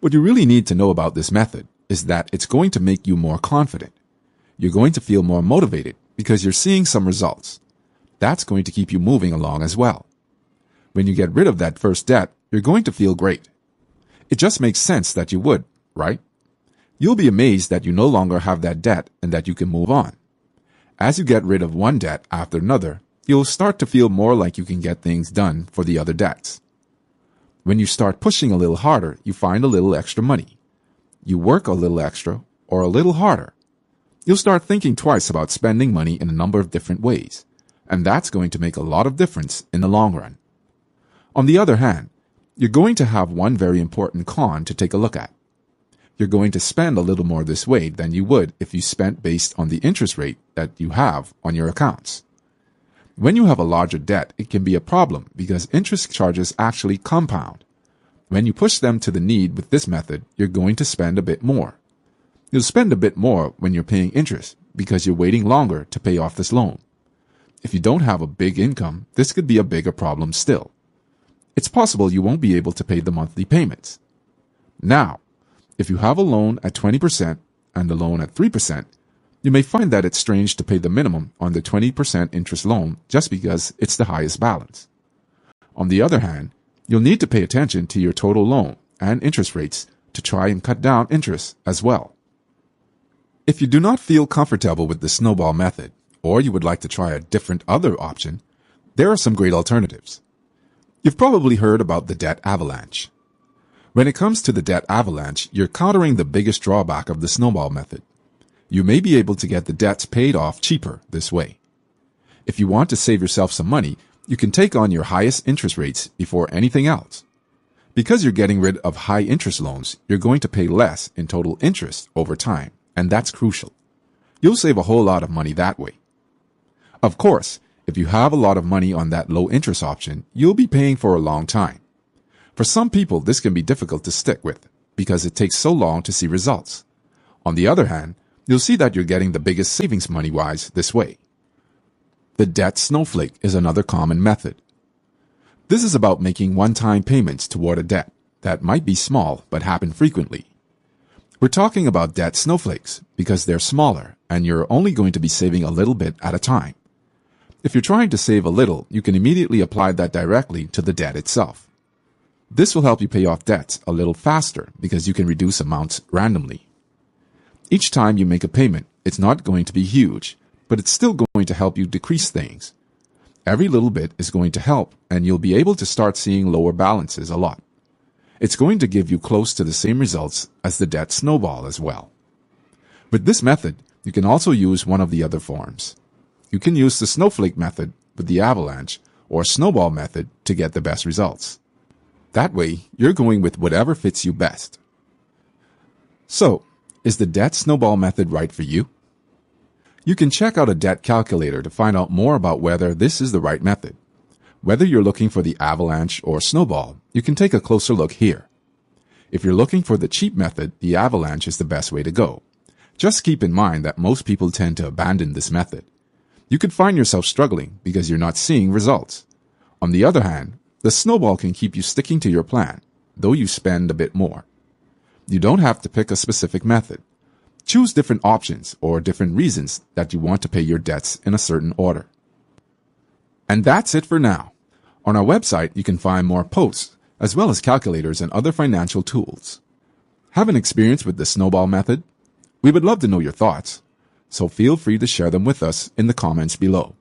What you really need to know about this method is that it's going to make you more confident. You're going to feel more motivated because you're seeing some results. That's going to keep you moving along as well. When you get rid of that first debt, you're going to feel great. It just makes sense that you would, right? You'll be amazed that you no longer have that debt and that you can move on. As you get rid of one debt after another, you'll start to feel more like you can get things done for the other debts. When you start pushing a little harder, you find a little extra money. You work a little extra or a little harder. You'll start thinking twice about spending money in a number of different ways, and that's going to make a lot of difference in the long run. On the other hand, you're going to have one very important con to take a look at. You're going to spend a little more this way than you would if you spent based on the interest rate that you have on your accounts. When you have a larger debt, it can be a problem because interest charges actually compound. When you push them to the need with this method, you're going to spend a bit more. You'll spend a bit more when you're paying interest because you're waiting longer to pay off this loan. If you don't have a big income, this could be a bigger problem still. It's possible you won't be able to pay the monthly payments. Now, if you have a loan at 20% and a loan at 3%, you may find that it's strange to pay the minimum on the 20% interest loan just because it's the highest balance. On the other hand, you'll need to pay attention to your total loan and interest rates to try and cut down interest as well. If you do not feel comfortable with the Snowball method, or you would like to try a different other option, there are some great alternatives. You've probably heard about the debt avalanche. When it comes to the debt avalanche, you're countering the biggest drawback of the Snowball method. You may be able to get the debts paid off cheaper this way. If you want to save yourself some money, you can take on your highest interest rates before anything else. Because you're getting rid of high interest loans, you're going to pay less in total interest over time, and that's crucial. You'll save a whole lot of money that way. Of course, if you have a lot of money on that low interest option, you'll be paying for a long time. For some people, this can be difficult to stick with because it takes so long to see results. On the other hand, you'll see that you're getting the biggest savings money-wise this way. The debt snowflake is another common method. This is about making one-time payments toward a debt that might be small but happen frequently. We're talking about debt snowflakes because they're smaller and you're only going to be saving a little bit at a time. If you're trying to save a little, you can immediately apply that directly to the debt itself. This will help you pay off debts a little faster because you can reduce amounts randomly. Each time you make a payment, it's not going to be huge, but it's still going to help you decrease things. Every little bit is going to help, and you'll be able to start seeing lower balances a lot. It's going to give you close to the same results as the debt snowball as well. With this method, you can also use one of the other forms. You can use the snowflake method with the avalanche or snowball method to get the best results. That way, you're going with whatever fits you best. So, is the debt snowball method right for you? You can check out a debt calculator to find out more about whether this is the right method. Whether you're looking for the avalanche or snowball, you can take a closer look here. If you're looking for the cheap method, the avalanche is the best way to go. Just keep in mind that most people tend to abandon this method. You could find yourself struggling because you're not seeing results. On the other hand, the snowball can keep you sticking to your plan, though you spend a bit more. You don't have to pick a specific method. Choose different options or different reasons that you want to pay your debts in a certain order. And that's it for now. On our website, you can find more posts, as well as calculators and other financial tools. Have an experience with the snowball method? We would love to know your thoughts, so feel free to share them with us in the comments below.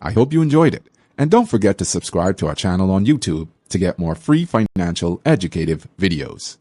I hope you enjoyed it, and don't forget to subscribe to our channel on YouTube to get more free financial educative videos.